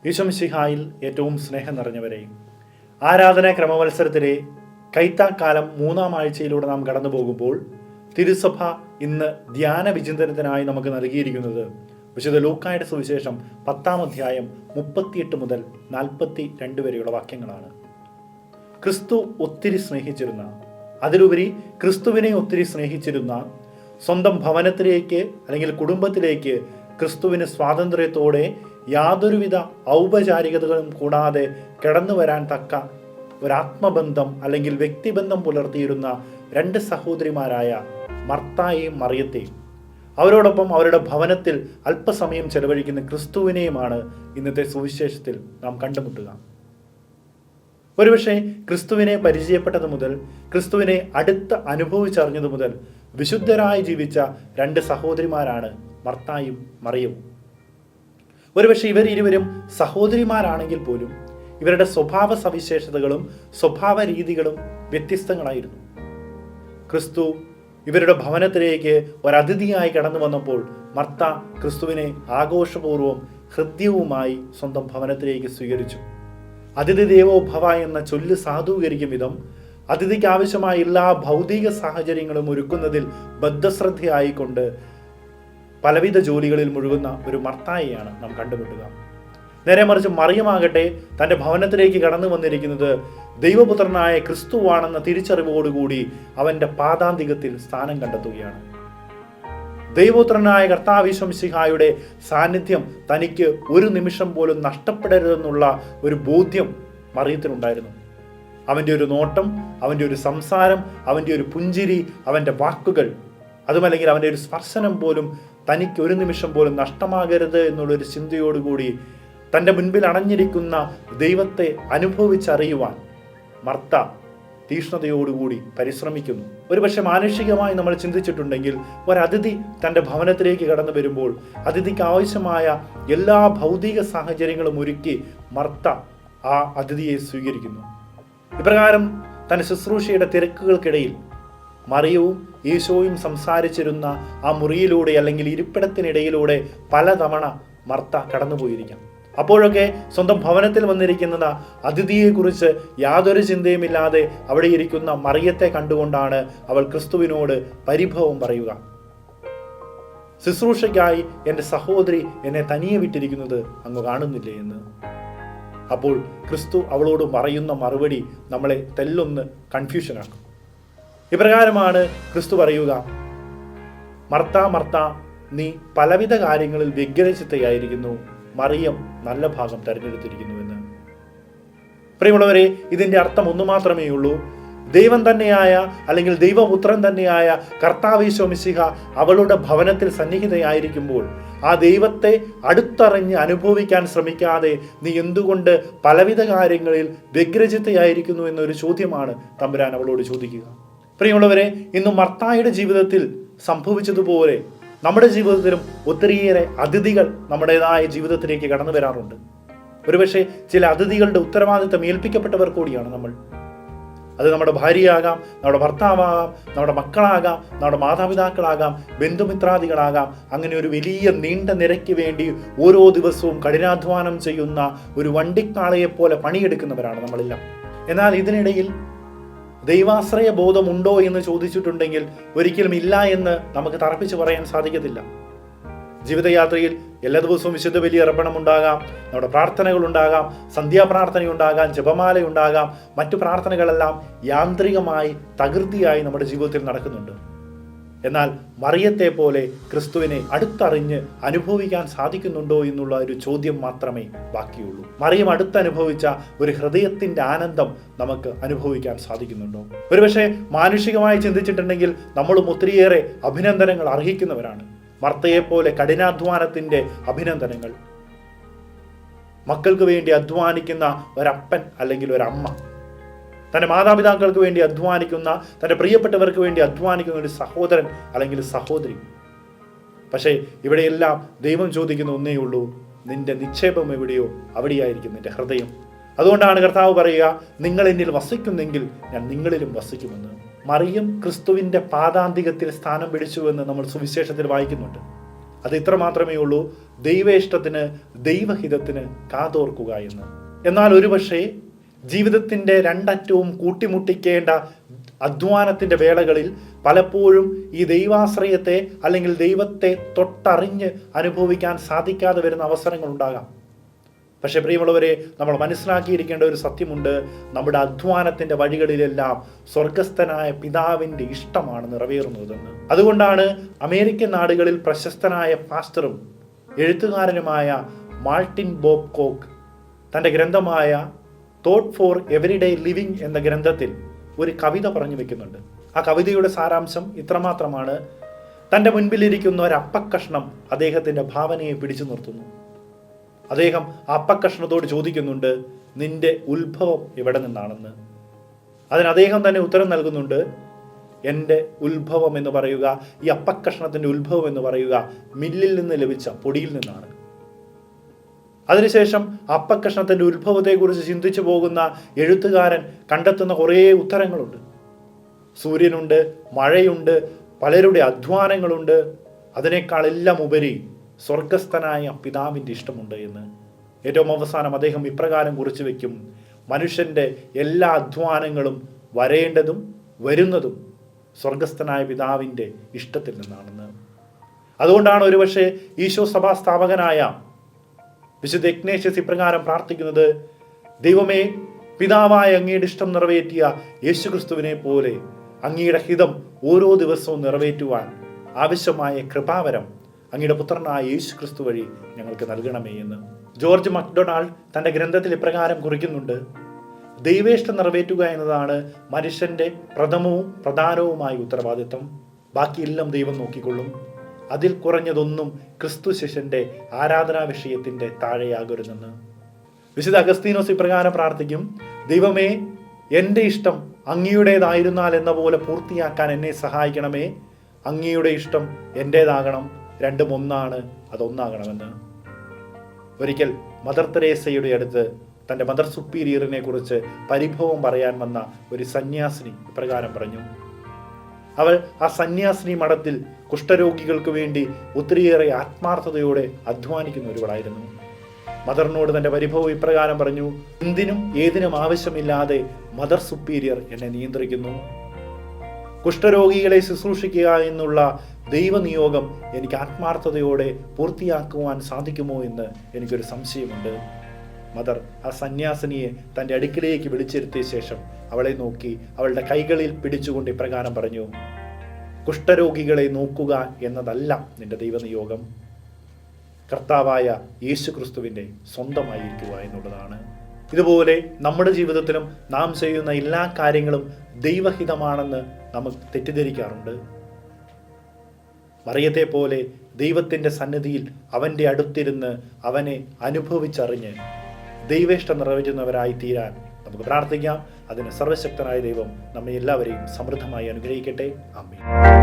ഈശോ മിശിഹായിൽ ഏറ്റവും സ്നേഹം നിറഞ്ഞവരെ, ആരാധനാ ക്രമവത്സരത്തിലെ കൈത്താക്കാലം 3-ാം ആഴ്ചയിലൂടെ നാം കടന്നു പോകുമ്പോൾ തിരുസഭ ഇന്ന് ധ്യാന വിചിന്തനത്തിനായി നമുക്ക് നൽകിയിരിക്കുന്നത് വിശുദ്ധ ലൂക്കായുടെ സുവിശേഷം 10-ാം അധ്യായം 38 മുതൽ 42 വരെയുള്ള വാക്യങ്ങളാണ്. ക്രിസ്തു ഒത്തിരി സ്നേഹിച്ചിരുന്ന, അതിലുപരി ക്രിസ്തുവിനെ ഒത്തിരി സ്നേഹിച്ചിരുന്ന, സ്വന്തം ഭവനത്തിലേക്ക് അല്ലെങ്കിൽ കുടുംബത്തിലേക്ക് ക്രിസ്തുവിന് സ്വാതന്ത്ര്യത്തോടെ യാതൊരുവിധ ഔപചാരികതകളും കൂടാതെ കടന്നു വരാൻ തക്ക ഒരാത്മബന്ധം അല്ലെങ്കിൽ വ്യക്തിബന്ധം പുലർത്തിയിരുന്ന 2 സഹോദരിമാരായ മർത്തായെയും മറിയത്തെയും, അവരോടൊപ്പം അവരുടെ ഭവനത്തിൽ അല്പസമയം ചെലവഴിക്കുന്ന ക്രിസ്തുവിനെയുമാണ് ഇന്നത്തെ സുവിശേഷത്തിൽ നാം കണ്ടുമുട്ടുക. ഒരുപക്ഷെ ക്രിസ്തുവിനെ പരിചയപ്പെട്ടത് മുതൽ, ക്രിസ്തുവിനെ അടുത്ത് അനുഭവിച്ചറിഞ്ഞത് മുതൽ വിശുദ്ധരായി ജീവിച്ച 2 സഹോദരിമാരാണ് മർത്തായും മറിയവും. ഒരുപക്ഷെ ഇവരിരുവരും സഹോദരിമാരാണെങ്കിൽ പോലും ഇവരുടെ സ്വഭാവ സവിശേഷതകളും സ്വഭാവ രീതികളും വ്യത്യസ്തങ്ങളായിരുന്നു. ക്രിസ്തു ഇവരുടെ ഭവനത്തിലേക്ക് ഒരതിഥിയായി കടന്നു വന്നപ്പോൾ മർത്ത ക്രിസ്തുവിനെ ആഘോഷപൂർവ്വം ഹൃദ്യവുമായി സ്വന്തം ഭവനത്തിലേക്ക് സ്വീകരിച്ചു. അതിഥി ദേവോ ഭവ എന്ന ചൊല്ല് സാധൂകരിക്കും വിധം അതിഥിക്ക് ആവശ്യമായ എല്ലാ ഭൗതിക സാഹചര്യങ്ങളും ഒരുക്കുന്നതിൽ ബദ്ധശ്രദ്ധയായിക്കൊണ്ട് പലവിധ ജോലികളിൽ മുഴുകുന്ന ഒരു മർത്തായെയാണ് നാം കണ്ടുമുട്ടുക. നേരെ മറിച്ച് മറിയമാകട്ടെ തൻ്റെ ഭവനത്തിലേക്ക് കടന്നു വന്നിരിക്കുന്നത് ദൈവപുത്രനായ ക്രിസ്തുവാണെന്ന തിരിച്ചറിവോടുകൂടി അവൻ്റെ പാദാന്തികത്തിൽ സ്ഥാനം കണ്ടെത്തുകയാണ്. ദൈവപുത്രനായ കർത്താവ് ഈശോ മിശിഹായുടെ സാന്നിധ്യം തനിക്ക് ഒരു നിമിഷം പോലും നഷ്ടപ്പെടരുതെന്നുള്ള ഒരു ബോധ്യം മറിയത്തിനുണ്ടായിരുന്നു. അവൻ്റെ ഒരു നോട്ടം, അവൻ്റെ ഒരു സംസാരം, അവൻ്റെ ഒരു പുഞ്ചിരി, അവൻ്റെ വാക്കുകൾ, അതുമല്ലെങ്കിൽ അവൻ്റെ ഒരു സ്പർശനം പോലും തനിക്ക് ഒരു നിമിഷം പോലും നഷ്ടമാകരുത് എന്നുള്ളൊരു ചിന്തയോടുകൂടി തൻ്റെ മുൻപിൽ അണഞ്ഞിരിക്കുന്ന ദൈവത്തെ അനുഭവിച്ചറിയുവാൻ മർത്ത തീഷ്ണതയോടുകൂടി പരിശ്രമിക്കുന്നു. ഒരുപക്ഷെ മാനുഷികമായി നമ്മൾ ചിന്തിച്ചിട്ടുണ്ടെങ്കിൽ ഒരതിഥി തൻ്റെ ഭവനത്തിലേക്ക് കടന്നു വരുമ്പോൾ അതിഥിക്ക് ആവശ്യമായ എല്ലാ ഭൗതിക സാഹചര്യങ്ങളും ഒരുക്കി മർത്ത ആ അതിഥിയെ സ്വീകരിക്കുന്നു. ഇപ്രകാരം തൻ്റെ ശുശ്രൂഷയുടെ തിരക്കുകൾക്കിടയിൽ മറിയവും ഈശോയും സംസാരിച്ചിരുന്ന ആ മുറിയിലൂടെ അല്ലെങ്കിൽ ഇരിപ്പിടത്തിനിടയിലൂടെ പലതവണ മർത്ത കടന്നുപോയിരിക്കാം. അപ്പോഴൊക്കെ സ്വന്തം ഭവനത്തിൽ വന്നിരിക്കുന്ന അതിഥിയെക്കുറിച്ച് യാതൊരു ചിന്തയുമില്ലാതെ അവിടെ ഇരിക്കുന്ന മറിയത്തെ കണ്ടുകൊണ്ടാണ് അവൾ ക്രിസ്തുവിനോട് പരിഭവം പറയുക. ശുശ്രൂഷയ്ക്കായി എൻ്റെ സഹോദരി എന്നെ തനിയെ വിട്ടിരിക്കുന്നത് അങ്ങ് കാണുന്നില്ലേ എന്ന്. അപ്പോൾ ക്രിസ്തു അവളോട് പറയുന്ന മറുപടി നമ്മളെ തെല്ലൊന്ന് കൺഫ്യൂഷനാക്കും. ഇപ്രകാരമാണ് ക്രിസ്തു പറയുക: മർത്ത മർത്ത, നീ പലവിധ കാര്യങ്ങളിൽ വ്യഗ്രചിത്തയായിരിക്കുന്നു, മറിയം നല്ല ഭാഗം തെരഞ്ഞെടുത്തിരിക്കുന്നുവെന്ന്. പ്രിയമുള്ളവരെ, ഇതിൻ്റെ അർത്ഥം ഒന്നു മാത്രമേ ഉള്ളൂ. ദൈവം തന്നെയായ അല്ലെങ്കിൽ ദൈവപുത്രൻ തന്നെയായ കർത്താവ് ഈശോ മിശിഹ അവളുടെ ഭവനത്തിൽ സന്നിഹിതയായിരിക്കുമ്പോൾ ആ ദൈവത്തെ അടുത്തറിഞ്ഞ് അനുഭവിക്കാൻ ശ്രമിക്കാതെ നീ എന്തുകൊണ്ട് പലവിധ കാര്യങ്ങളിൽ വ്യഗ്രചിത്തയായിരിക്കുന്നു എന്നൊരു ചോദ്യമാണ് തമ്പുരാൻ അവളോട് ചോദിക്കുക. പ്രിയമുള്ളവരെ, ഇന്ന് മർത്തായുടെ ജീവിതത്തിൽ സംഭവിച്ചതുപോലെ നമ്മുടെ ജീവിതത്തിലും ഒത്തിരിയേറെ അതിഥികൾ നമ്മുടേതായ ജീവിതത്തിലേക്ക് കടന്നു വരാറുണ്ട്. ഒരുപക്ഷെ ചില അതിഥികളുടെ ഉത്തരവാദിത്തം ഏൽപ്പിക്കപ്പെട്ടവർ കൂടിയാണ് നമ്മൾ. അത് നമ്മുടെ ഭാര്യയാകാം, നമ്മുടെ ഭർത്താവാകാം, നമ്മുടെ മക്കളാകാം, നമ്മുടെ മാതാപിതാക്കളാകാം, ബന്ധുമിത്രാദികളാകാം. അങ്ങനെ ഒരു വലിയ നീണ്ട നിരയ്ക്ക് വേണ്ടി ഓരോ ദിവസവും കഠിനാധ്വാനം ചെയ്യുന്ന ഒരു വണ്ടിക്കാളയെപ്പോലെ പണിയെടുക്കുന്നവരാണ് നമ്മളെല്ലാം. എന്നാൽ ഇതിനിടയിൽ ദൈവാശ്രയ ബോധമുണ്ടോ എന്ന് ചോദിച്ചിട്ടുണ്ടെങ്കിൽ ഒരിക്കലും ഇല്ല എന്ന് നമുക്ക് തറപ്പിച്ച് പറയാൻ സാധിക്കത്തില്ല. ജീവിതയാത്രയിൽ എല്ലാ ദിവസവും വിശുദ്ധ ബലി അർപ്പണം ഉണ്ടാകാം, നമ്മുടെ പ്രാർത്ഥനകളുണ്ടാകാം, സന്ധ്യാപ്രാർത്ഥനയുണ്ടാകാം, ജപമാലയുണ്ടാകാം, മറ്റു പ്രാർത്ഥനകളെല്ലാം യാന്ത്രികമായി തകൃതിയായി നമ്മുടെ ജീവിതത്തിൽ നടക്കുന്നുണ്ട്. എന്നാൽ മറിയത്തെ പോലെ ക്രിസ്തുവിനെ അടുത്തറിഞ്ഞ് അനുഭവിക്കാൻ സാധിക്കുന്നുണ്ടോ എന്നുള്ള ഒരു ചോദ്യം മാത്രമേ ബാക്കിയുള്ളൂ. മറിയം അടുത്തനുഭവിച്ച ഒരു ഹൃദയത്തിൻ്റെ ആനന്ദം നമുക്ക് അനുഭവിക്കാൻ സാധിക്കുന്നുണ്ടോ? ഒരുപക്ഷെ മാനുഷികമായി ചിന്തിച്ചിട്ടുണ്ടെങ്കിൽ നമ്മളും ഒത്തിരിയേറെ അഭിനന്ദനങ്ങൾ അർഹിക്കുന്നവരാണ്. മർത്തയെപ്പോലെ കഠിനാധ്വാനത്തിൻ്റെ അഭിനന്ദനങ്ങൾ, മക്കൾക്ക് വേണ്ടി അധ്വാനിക്കുന്ന ഒരപ്പൻ അല്ലെങ്കിൽ ഒരമ്മ, തൻ്റെ മാതാപിതാക്കൾക്ക് വേണ്ടി അധ്വാനിക്കുന്ന, തൻ്റെ പ്രിയപ്പെട്ടവർക്ക് വേണ്ടി അധ്വാനിക്കുന്ന ഒരു സഹോദരൻ അല്ലെങ്കിൽ സഹോദരി. പക്ഷേ ഇവിടെയെല്ലാം ദൈവം ചോദിക്കുന്ന ഒന്നേ ഉള്ളൂ: നിന്റെ നിക്ഷേപം എവിടെയോ അവിടെയായിരിക്കും നിന്റെ ഹൃദയം. അതുകൊണ്ടാണ് കർത്താവ് പറയുക, നിങ്ങൾ എന്നിൽ വസിക്കുന്നെങ്കിൽ ഞാൻ നിങ്ങളിലും വസിക്കുമെന്ന്. മറിയം ക്രിസ്തുവിൻ്റെ പാദാന്തികത്തിൽ സ്ഥാനം പിടിച്ചുവെന്ന് നമ്മൾ സുവിശേഷത്തിൽ വായിക്കുന്നുണ്ട്. അത് ഇത്ര മാത്രമേ ഉള്ളൂ. ദൈവേഷ്ടത്തിന്, ദൈവഹിതത്തിന് കാതോർക്കുക എന്ന്. എന്നാൽ ഒരുപക്ഷെ ജീവിതത്തിൻ്റെ രണ്ടറ്റവും കൂട്ടിമുട്ടിക്കേണ്ട അധ്വാനത്തിൻ്റെ വേളകളിൽ പലപ്പോഴും ഈ ദൈവാശ്രയത്തെ അല്ലെങ്കിൽ ദൈവത്തെ തൊട്ടറിഞ്ഞ് അനുഭവിക്കാൻ സാധിക്കാതെ വരുന്ന അവസരങ്ങൾ ഉണ്ടാകാം. പക്ഷേ പ്രിയമുള്ളവരെ, നമ്മൾ മനസ്സിലാക്കിയിരിക്കേണ്ട ഒരു സത്യമുണ്ട്. നമ്മുടെ അധ്വാനത്തിൻ്റെ വഴികളിലെല്ലാം സ്വർഗസ്ഥനായ പിതാവിൻ്റെ ഇഷ്ടമാണ് നിറവേറുന്നതെന്ന്. അതുകൊണ്ടാണ് അമേരിക്കൻ നാടുകളിൽ പ്രശസ്തനായ പാസ്റ്ററും എഴുത്തുകാരനുമായ മാർട്ടിൻ ബോബ് കോക്ക് തൻ്റെ ഗ്രന്ഥമായ തോട്ട് ഫോർ എവരിഡേ ലിവിങ് എന്ന ഗ്രന്ഥത്തിൽ ഒരു കവിത പറഞ്ഞു വെക്കുന്നുണ്ട്. ആ കവിതയുടെ സാരാംശം ഇത്രമാത്രമാണ്: തൻ്റെ മുൻപിലിരിക്കുന്ന ഒരു അപ്പക്കഷ്ണം അദ്ദേഹത്തിൻ്റെ ഭാവനയെ പിടിച്ചു നിർത്തുന്നു. അദ്ദേഹം ആ അപ്പക്കഷ്ണത്തോട് ചോദിക്കുന്നുണ്ട്, നിന്റെ ഉത്ഭവം എവിടെ നിന്നാണെന്ന്. അതിന് അദ്ദേഹം തന്നെ ഉത്തരം നൽകുന്നുണ്ട്, എൻ്റെ ഉത്ഭവം എന്ന് പറയുക, ഈ അപ്പക്കഷ്ണത്തിൻ്റെ ഉത്ഭവം എന്ന് പറയുക മില്ലിൽ നിന്ന് ലഭിച്ച പൊടിയിൽ നിന്നാണ്. അതിനുശേഷം അപ്പക്കഷ്ണത്തിൻ്റെ ഉത്ഭവത്തെക്കുറിച്ച് ചിന്തിച്ചു പോകുന്ന എഴുത്തുകാരൻ കണ്ടെത്തുന്ന കുറേ ഉത്തരങ്ങളുണ്ട്. സൂര്യനുണ്ട്, മഴയുണ്ട്, പലരുടെ അധ്വാനങ്ങളുണ്ട്, അതിനേക്കാളെല്ലാം ഉപരി സ്വർഗസ്ഥനായ പിതാവിൻ്റെ ഇഷ്ടമുണ്ട് എന്ന്. ഏറ്റവും അവസാനം അദ്ദേഹം ഇപ്രകാരം കുറിച്ചു വയ്ക്കും: മനുഷ്യൻ്റെ എല്ലാ അധ്വാനങ്ങളും വരേണ്ടതും വരുന്നതും സ്വർഗസ്ഥനായ പിതാവിൻ്റെ ഇഷ്ടത്തിൽ നിന്നാണെന്ന്. അതുകൊണ്ടാണ് ഒരുപക്ഷെ ഈശോ സഭാ സ്ഥാപകനായ വിശുദ്ധ ഇഗ്നേഷ്യസ് ഇപ്രകാരം പ്രാർത്ഥിക്കുന്നത്: ദൈവമേ, പിതാവായ അങ്ങയുടെ ഇഷ്ടം നിറവേറ്റിയ യേശുക്രിസ്തുവിനെ പോലെ അങ്ങയുടെ ഹിതം ഓരോ ദിവസവും നിറവേറ്റുവാൻ ആവശ്യമായ കൃപാവരം അങ്ങയുടെ പുത്രനായ യേശുക്രിസ്തു വഴി ഞങ്ങൾക്ക് നൽകണമേ എന്ന്. ജോർജ് മക്ഡൊണാൾഡ് തൻ്റെ ഗ്രന്ഥത്തിൽ ഇപ്രകാരം കുറിക്കുന്നുണ്ട്: ദൈവേഷ്ടം നിറവേറ്റുക എന്നതാണ് മനുഷ്യൻ്റെ പ്രഥമവും പ്രധാനവുമായ ഉത്തരവാദിത്വം. ബാക്കിയെല്ലാം ദൈവം നോക്കിക്കൊള്ളും. അതിൽ കുറഞ്ഞതൊന്നും ക്രിസ്തു ശിഷ്യന്റെ ആരാധനാ വിഷയത്തിന്റെ താഴെയാകരുതെന്ന്. വിശുദ്ധ അഗസ്തീനോസ് ഇപ്രകാരം പ്രാർത്ഥിക്കും: ദൈവമേ, എൻ്റെ ഇഷ്ടം അങ്ങയുടേതായിരുന്നാൽ എന്ന പോലെ പൂർത്തിയാക്കാൻ എന്നെ സഹായിക്കണമേ. അങ്ങയുടെ ഇഷ്ടം എൻ്റേതാകണം, രണ്ടും ഒന്നാണ്, അതൊന്നാകണമെന്ന്. ഒരിക്കൽ മദർ തെരേസയുടെ അടുത്ത് തൻ്റെ മദർ സുപ്പീരിയറിനെ കുറിച്ച് പരിഭവം പറയാൻ വന്ന ഒരു സന്യാസിനി ഇപ്രകാരം പറഞ്ഞു. അവൾ ആ സന്യാസിനി മഠത്തിൽ കുഷ്ഠരോഗികൾക്ക് വേണ്ടി ഒത്തിരിയേറെ ആത്മാർത്ഥതയോടെ അധ്വാനിക്കുന്ന ഒരുവളായിരുന്നു. മദറിനോട് തൻ്റെ പരിഭവം ഇപ്രകാരം പറഞ്ഞു: എന്തിനും ഏതിനും ആവശ്യമില്ലാതെ മദർ സുപ്പീരിയർ എന്നെ നിയന്ത്രിക്കുന്നു. കുഷ്ഠരോഗികളെ ശുശ്രൂഷിക്കുക എന്നുള്ള ദൈവനിയോഗം എനിക്ക് ആത്മാർത്ഥതയോടെ പൂർത്തിയാക്കുവാൻ സാധിക്കുമോ എന്ന് എനിക്കൊരു സംശയമുണ്ട്. മദർ ആ സന്യാസിനിയെ തൻ്റെ അടുക്കിലേക്ക് വിളിച്ചിരുത്തിയ ശേഷം അവളെ നോക്കി അവളുടെ കൈകളിൽ പിടിച്ചുകൊണ്ട് ഇപ്രകാരം പറഞ്ഞു: കുഷ്ഠരോഗികളെ നോക്കുക എന്നതല്ല നിന്റെ ദൈവനിയോഗം, കർത്താവായ യേശുക്രിസ്തുവിൻ്റെ സ്വന്തമായിരിക്കുക എന്നുള്ളതാണ്. ഇതുപോലെ നമ്മുടെ ജീവിതത്തിലും നാം ചെയ്യുന്ന എല്ലാ കാര്യങ്ങളും ദൈവഹിതമാണെന്ന് നമുക്ക് തെറ്റിദ്ധരിക്കാറുണ്ട്. മറിയത്തെ പോലെ ദൈവത്തിൻ്റെ സന്നിധിയിൽ അവൻ്റെ അടുത്തിരുന്ന് അവനെ അനുഭവിച്ചറിഞ്ഞ് ദൈവേഷ്ടം നിറവേറ്റുന്നവരായി തീരാൻ നമുക്ക് പ്രാർത്ഥിക്കാം. അതിന് സർവശക്തനായ ദൈവം നമ്മെ എല്ലാവരെയും സമൃദ്ധമായി അനുഗ്രഹിക്കട്ടെ. ആമേൻ.